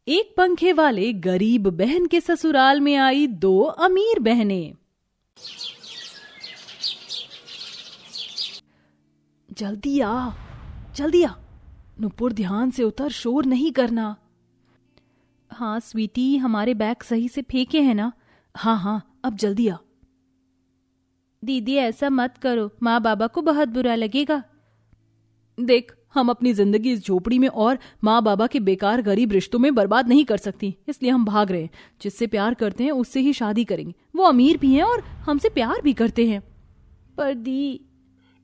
एक पंखे वाले गरीब बहन के ससुराल में आई दो अमीर बहनें। जल्दी आ, जल्दी आ। नुपुर ध्यान से उतर, शोर नहीं करना। हाँ स्वीटी, हमारे बैग सही से फेंके हैं ना? हाँ, अब जल्दी आ। दीदी ऐसा मत करो, माँ बाबा को बहुत बुरा लगेगा। देख, हम अपनी जिंदगी इस झोपड़ी में और माँ बाबा के बेकार गरीब रिश्तों में बर्बाद नहीं कर सकती, इसलिए हम भाग रहे हैं। जिससे प्यार करते हैं उससे ही शादी करेंगे। वो अमीर भी हैं और हमसे प्यार भी करते हैं। पर दी।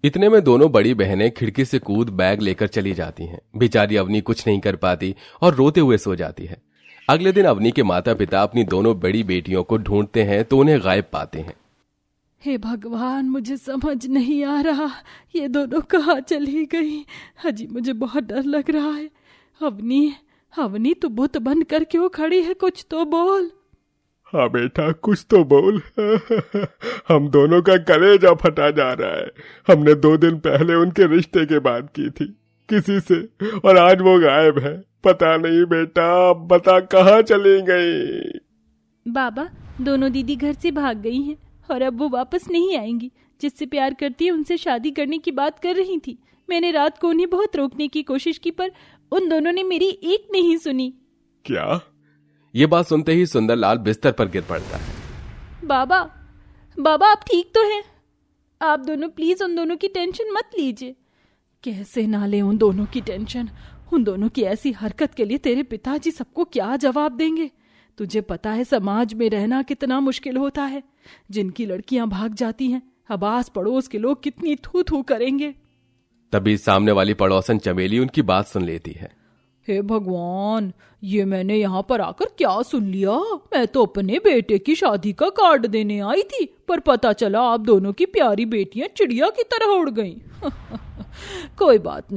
इतने में दोनों बड़ी बहनें खिड़की से कूद बैग लेकर चली जाती हैं। बेचारी अवनी कुछ नहीं कर पाती और रोते हुए सो जाती है। अगले दिन अवनी के माता पिता अपनी दोनों बड़ी बेटियों को ढूंढते हैं तो उन्हें गायब पाते हैं। हे भगवान, मुझे समझ नहीं आ रहा, ये दोनों कहाँ चली गई? अजी मुझे बहुत डर लग रहा है। अवनी तू बुत बन कर क्यों खड़ी है? कुछ तो बोल। हाँ बेटा, कुछ तो बोल। हम दोनों का कलेजा फटा जा रहा है। हमने 2 दिन पहले उनके रिश्ते की बात की थी किसी से, और आज वो गायब है। पता नहीं बेटा, बता कहाँ चली गई? बाबा, दोनों दीदी घर से भाग गई हैं और अब वो वापस नहीं आएंगी। जिससे प्यार करती है उनसे शादी करने की बात कर रही थी। मैंने रात को उन्हें बहुत रोकने की कोशिश की, पर उन दोनों ने मेरी एक नहीं सुनी। क्या? ये बात सुनते ही सुंदरलाल बिस्तर पर गिर पड़ता है। बाबा आप ठीक तो हैं? आप दोनों प्लीज उन दोनों की टेंशन मत लीजिए। कैसे ना ले उन दोनों की टेंशन? उन दोनों की ऐसी हरकत के लिए तेरे पिताजी सबको क्या जवाब देंगे? तुझे पता है समाज में रहना कितना मुश्किल होता है। जिनकी लड़कियां भाग जाती हैं, अब आस पड़ोस के लोग कितनी थू थू करेंगे। तभी सामने वाली पड़ोसन चमेली उनकी बात सुन लेती है। हे भगवान, ये मैंने यहाँ पर आकर क्या सुन लिया? मैं तो अपने बेटे की शादी का कार्ड देने आई थी, पर पता चला आप दोनों की प्यारी बेटियां चिड़िया की तरह उड़ गईं। कोई बात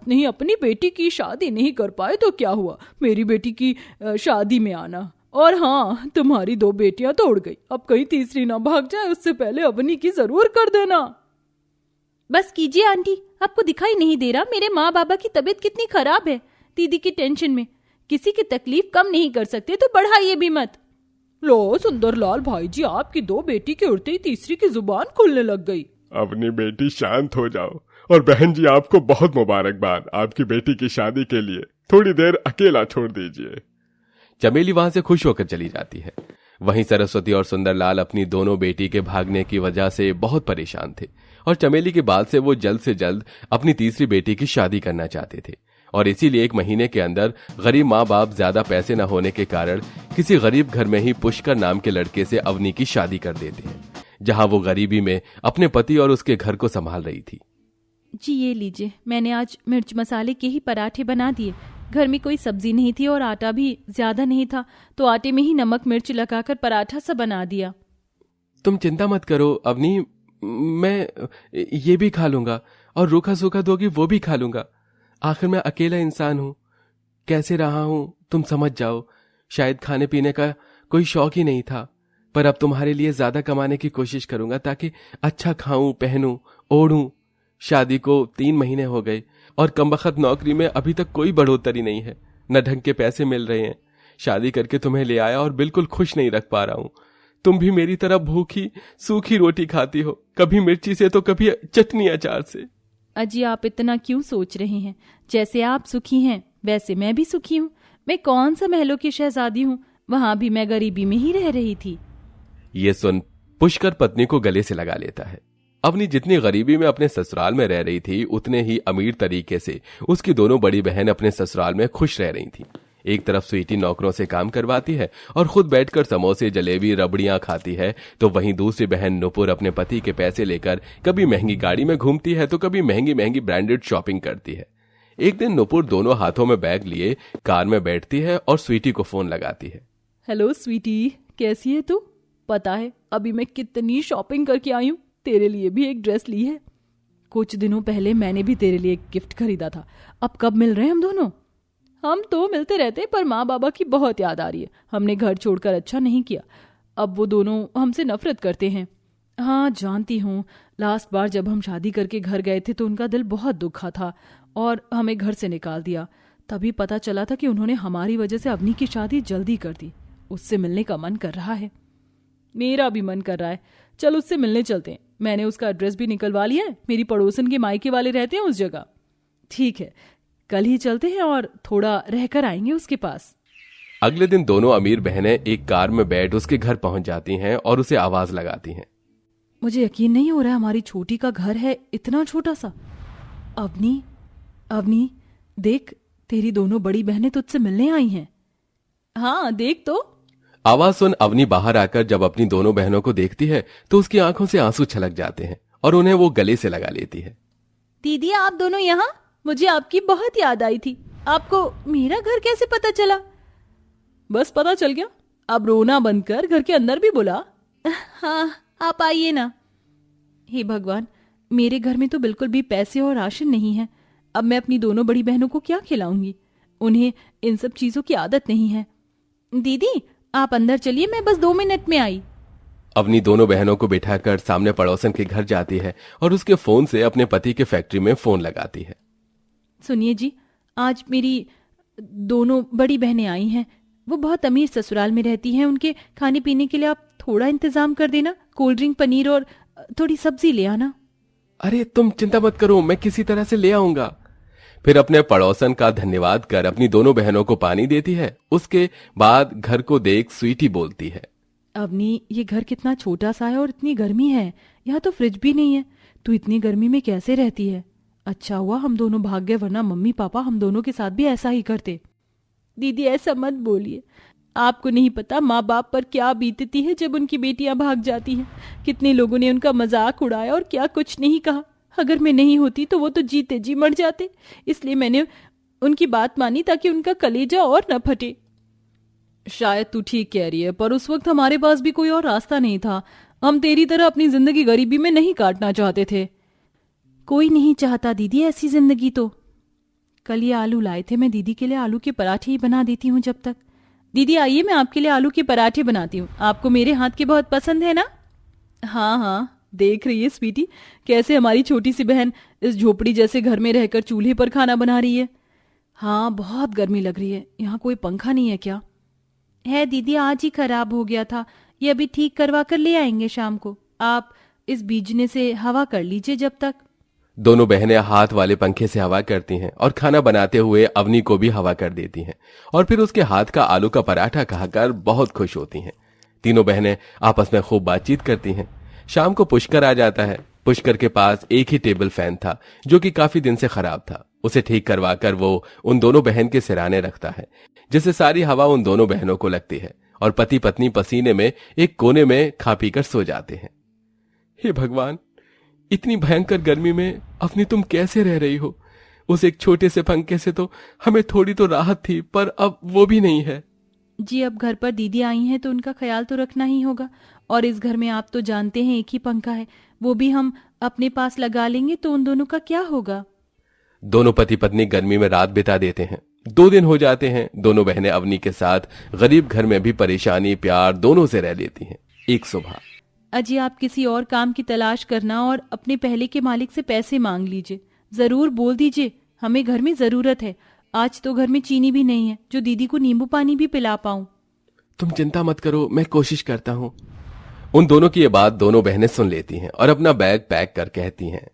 नहीं, अपनी बेटी की शादी नहीं कर पाए तो क्या हुआ, मेरी बेटी की शादी में आना। और हाँ, तुम्हारी 2 बेटियां तो उड़ गई, अब कहीं तीसरी ना भाग जाए, उससे पहले अवनी की जरूर कर देना। बस कीजिए आंटी, आपको दिखाई नहीं दे रहा मेरे माँ बाबा की तबीयत कितनी खराब है? दीदी की टेंशन में किसी की तकलीफ कम नहीं कर सकते तो बढ़ाइए भी मत। लो सुंदरलाल भाई जी, आपकी 2 बेटी के उड़ते ही तीसरी की जुबान खुलने लग गई। अपनी बेटी शांत हो जाओ। और बहन जी, आपको बहुत मुबारकबाद आपकी बेटी की शादी के लिए। थोड़ी देर अकेला छोड़ दीजिए। चमेली वहां से खुश होकर चली जाती है। वहीं सरस्वती और सुंदरलाल अपनी दोनों बेटी के भागने की वजह से बहुत परेशान थे और चमेली की बात से वो जल्द से जल्द अपनी तीसरी बेटी की शादी करना चाहते थे। और इसीलिए 1 महीने के अंदर गरीब माँ बाप ज्यादा पैसे न होने के कारण किसी गरीब घर में ही पुष्कर नाम के लड़के से अवनी की शादी कर देते हैं, जहां वो गरीबी में अपने पति और उसके घर को संभाल रही थी। जी ये लीजिए, मैंने आज मिर्च मसाले के ही पराठे बना दिए। घर में कोई सब्जी नहीं थी और आटा भी ज्यादा नहीं था, तो आटे में ही नमक मिर्च लगाकर पराठा सा बना दिया। तुम चिंता मत करो अवनी, मैं ये भी खा लूंगा और रूखा सूखा दोगी वो भी खा लूंगा। आखिर मैं अकेला इंसान हूं, कैसे रहा हूं तुम समझ जाओ। शायद खाने पीने का कोई शौक ही नहीं था, पर अब तुम्हारे लिए ज्यादा कमाने की कोशिश करूंगा ताकि अच्छा खाऊं, पहनूं, ओढ़ूं। शादी को 3 महीने हो गए और कमबख्त नौकरी में अभी तक कोई बढ़ोतरी नहीं है, न ढंग के पैसे मिल रहे हैं। शादी करके तुम्हें ले आया और बिल्कुल खुश नहीं रख पा रहा हूं। तुम भी मेरी तरह भूखी सूखी रोटी खाती हो, कभी मिर्ची से तो कभी चटनी अचार से। अजी आप इतना क्यों सोच रहे हैं? जैसे आप सुखी हैं वैसे मैं भी सुखी हूँ। मैं कौन सा महलों की शहजादी हूँ, वहां भी मैं गरीबी में ही रह रही थी। ये सुन पुष्कर पत्नी को गले से लगा लेता है। अवनी जितनी गरीबी में अपने ससुराल में रह रही थी, उतने ही अमीर तरीके से उसकी दोनों बड़ी बहन अपने ससुराल में खुश रह रही थी। एक तरफ स्वीटी नौकरों से काम करवाती है और खुद बैठकर समोसे, जलेबी, रबड़ियां खाती है, तो वहीं दूसरी बहन नुपुर अपने पति के पैसे लेकर कभी महंगी गाड़ी में घूमती है तो कभी महंगी महंगी ब्रांडेड शॉपिंग करती है। एक दिन नुपुर दोनों हाथों में बैग लिए कार में बैठती है और स्वीटी को फोन लगाती है। हेलो स्वीटी, कैसी है तू? पता है अभी मैं कितनी शॉपिंग करके आई हूँ। तेरे लिए भी एक ड्रेस ली है। कुछ दिनों पहले मैंने भी तेरे लिए एक गिफ्ट खरीदा था। अब कब मिल रहे हैं हम दोनों? हम तो मिलते रहते, पर माँ बाबा की बहुत याद आ रही है। हमने घर छोड़कर अच्छा नहीं किया। अब वो दोनों हमसे नफरत करते हैं। हाँ जानती हूँ, लास्ट बार जब हम शादी करके घर गए थे तो उनका दिल बहुत दुखा था और हमें घर से निकाल दिया। तभी पता चला था कि उन्होंने हमारी वजह से अवनी की शादी जल्दी कर दी। उससे मिलने का मन कर रहा है। मेरा भी मन कर रहा है, चल उससे मिलने चलते हैं। मैंने उसका एड्रेस भी निकलवा लिया है, मेरी पड़ोसन के मायके वाले रहते हैं उस जगह। ठीक है, कल ही चलते हैं और थोड़ा रहकर आएंगे उसके पास। अगले दिन दोनों अमीर बहनें एक कार में बैठ उसके घर पहुंच जाती हैं और उसे आवाज लगाती हैं। मुझे यकीन नहीं हो रहा है हमारी छोटी का घर है इतना छोटा सा। अवनी, अवनी देख, तेरी दोनों बड़ी बहनें तुझसे मिलने आई हैं। हाँ देख तो। आवाज सुन अवनी बाहर आकर जब अपनी दोनों बहनों को देखती है तो उसकी आंखों से आंसू छलक जाते हैं और उन्हें वो गले से लगा लेती है। दीदी आप दोनों यहाँ? मुझे आपकी बहुत याद आई थी। आपको मेरा घर कैसे पता चला? बस पता चल गया। अब रोना बंद कर, घर के अंदर भी बुला। हाँ आप आइए ना। हे भगवान, मेरे घर में तो बिल्कुल भी पैसे और राशन नहीं है। अब मैं अपनी दोनों बड़ी बहनों को क्या खिलाऊंगी? उन्हें इन सब चीजों की आदत नहीं है। दीदी आप अंदर चलिए, मैं बस 2 मिनट में आई। अवनी दोनों बहनों को बिठाकर सामने पड़ोसन के घर जाती है और उसके फोन से अपने पति के फैक्ट्री में फोन लगाती है। सुनिए जी, आज मेरी दोनों बड़ी बहनें आई हैं। वो बहुत अमीर ससुराल में रहती हैं। उनके खाने पीने के लिए आप थोड़ा इंतजाम कर देना। कोल्ड ड्रिंक, पनीर और थोड़ी सब्जी ले आना। अरे तुम चिंता मत करो, मैं किसी तरह से ले आऊंगा। फिर अपने पड़ोसन का धन्यवाद कर अपनी दोनों बहनों को पानी देती है। उसके बाद घर को देख स्वीटी बोलती है। अवनी, ये घर कितना छोटा सा है और इतनी गर्मी है। यहाँ तो फ्रिज भी नहीं है। तू इतनी गर्मी में कैसे रहती है? अच्छा हुआ हम दोनों भाग गए, वरना मम्मी पापा हम दोनों के साथ भी ऐसा ही करते। दीदी ऐसा मत बोलिए। आपको नहीं पता माँ बाप पर क्या बीतती है जब उनकी बेटियां भाग जाती हैं। कितने लोगों ने उनका मजाक उड़ाया और क्या कुछ नहीं कहा। अगर मैं नहीं होती तो वो तो जीते जी मर जाते। इसलिए मैंने उनकी बात मानी ताकि उनका कलेजा और न फटे। शायद तू ठीक कह रही है, पर उस वक्त हमारे पास भी कोई और रास्ता नहीं था। हम तेरी तरह अपनी जिंदगी गरीबी में नहीं काटना चाहते थे। कोई नहीं चाहता दीदी ऐसी जिंदगी। तो कल ये आलू लाए थे, मैं दीदी के लिए आलू के पराठे ही बना देती हूँ जब तक। दीदी आइए, मैं आपके लिए आलू के पराठे बनाती हूँ। आपको मेरे हाथ के बहुत पसंद है ना? हाँ हाँ, देख रही है स्वीटी कैसे हमारी छोटी सी बहन इस झोपड़ी जैसे घर में रहकर चूल्हे पर खाना बना रही है। हाँ बहुत गर्मी लग रही है। यहाँ कोई पंखा नहीं है क्या? है दीदी, आज ही खराब हो गया था। ये अभी ठीक करवा कर ले आएंगे शाम को। आप इस बीजने से हवा कर लीजिए जब तक। दोनों बहनें हाथ वाले पंखे से हवा करती हैं और खाना बनाते हुए अवनी को भी हवा कर देती हैं और फिर उसके हाथ का आलू का पराठा खाकर बहुत खुश होती हैं। तीनों बहनें आपस में खूब बातचीत करती हैं। शाम को पुष्कर आ जाता है। पुष्कर के पास एक ही टेबल फैन था जो कि काफी दिन से खराब था। उसे ठीक करवाकर वो उन दोनों बहन के सिराने रखता है, जिससे सारी हवा उन दोनों बहनों को लगती है और पति पत्नी पसीने में एक कोने में खा पी कर सो जाते हैं। हे भगवान, इतनी भयंकर गर्मी में अपनी तुम कैसे रह रही हो? उस एक छोटे से पंखे से तो हमें थोड़ी तो राहत थी, पर अब वो भी नहीं है। जी, अब घर पर दीदी आई हैं तो उनका ख्याल तो रखना ही होगा। और इस घर में आप तो जानते हैं एक ही पंखा है, वो भी हम अपने पास लगा लेंगे तो उन दोनों का क्या होगा? दोनों पति पत्नी गर्मी में रात बिता देते हैं। 2 दिन हो जाते हैं। दोनों बहनें अवनी के साथ गरीब घर में भी परेशानी प्यार दोनों से रह लेती हैं। एक सुबह, अजी आप किसी और काम की तलाश करना और अपने पहले के मालिक से पैसे मांग लीजिए। जरूर बोल दीजिए, हमें घर में जरूरत है। आज तो घर में चीनी भी नहीं है जो दीदी को नींबू पानी भी पिला पाऊं। तुम चिंता मत करो, मैं कोशिश करता हूँ। उन दोनों की ये बात दोनों बहनें सुन लेती हैं और अपना बैग पैक कर कहती हैं,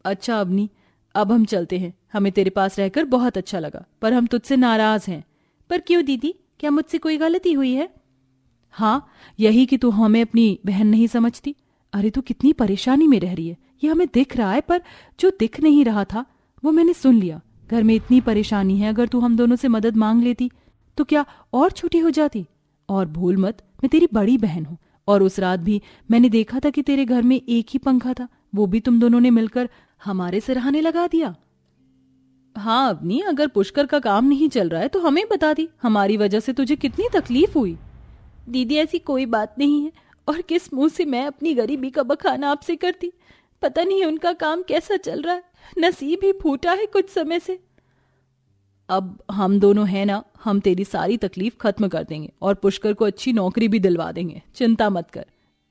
अच्छा अवनी, अब हम चलते हैं। हमें तेरे पास रहकर बहुत अच्छा लगा, पर हम तुझसे नाराज हैं। पर क्यों दीदी, क्या मुझसे कोई गलती हुई है? हाँ, यही कि तू हमें अपनी बहन नहीं समझती। अरे तू कितनी परेशानी में रह रही है, ये हमें दिख रहा है, पर जो दिख नहीं रहा था वो मैंने सुन लिया। घर में इतनी परेशानी है, अगर तू हम दोनों से मदद मांग लेती तो क्या और छोटी हो जाती? और भूल मत, मैं तेरी बड़ी बहन हूँ। और उस रात भी मैंने देखा था कि तेरे घर में एक ही पंखा था, वो भी तुम दोनों ने मिलकर हमारे सिरहाने लगा दिया। हाँ अवनी, अगर पुष्कर का काम नहीं चल रहा है तो हमें बता दी। हमारी वजह से तुझे कितनी तकलीफ हुई। दीदी ऐसी कोई बात नहीं है, और किस मुंह से मैं अपनी गरीबी का बखाना आपसे करती। पता नहीं उनका काम कैसा चल रहा है, नसीब ही फूटा है कुछ समय से। अब हम दोनों हैं ना, हम तेरी सारी तकलीफ खत्म कर देंगे और पुष्कर को अच्छी नौकरी भी दिलवा देंगे, चिंता मत कर।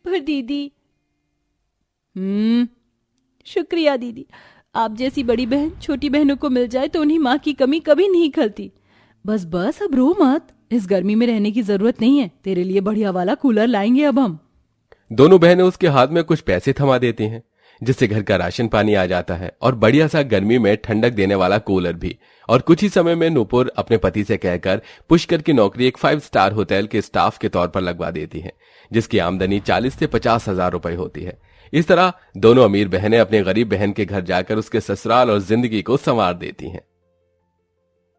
पर दीदी। शुक्रिया दीदी, आप जैसी बड़ी बहन छोटी बहनों को मिल जाए तो उन्हीं माँ की कमी कभी नहीं खलती। बस बस अब रो मत, इस गर्मी में रहने की जरूरत नहीं है, तेरे लिए बढ़िया वाला कूलर लाएंगे अब हम। दोनों बहनें उसके हाथ में कुछ पैसे थमा देती हैं, जिससे घर का राशन पानी आ जाता है और बढ़िया सा गर्मी में ठंडक देने वाला कूलर भी। और कुछ ही समय में नूपुर अपने पति से कहकर पुष्कर की नौकरी एक 5 स्टार होटल के स्टाफ के तौर पर लगवा देती है, जिसकी आमदनी 40 से 50 हजार रुपए होती है। इस तरह दोनों अमीर बहनें अपनी गरीब बहन के घर जाकर उसके ससुराल और जिंदगी को संवार देती हैं।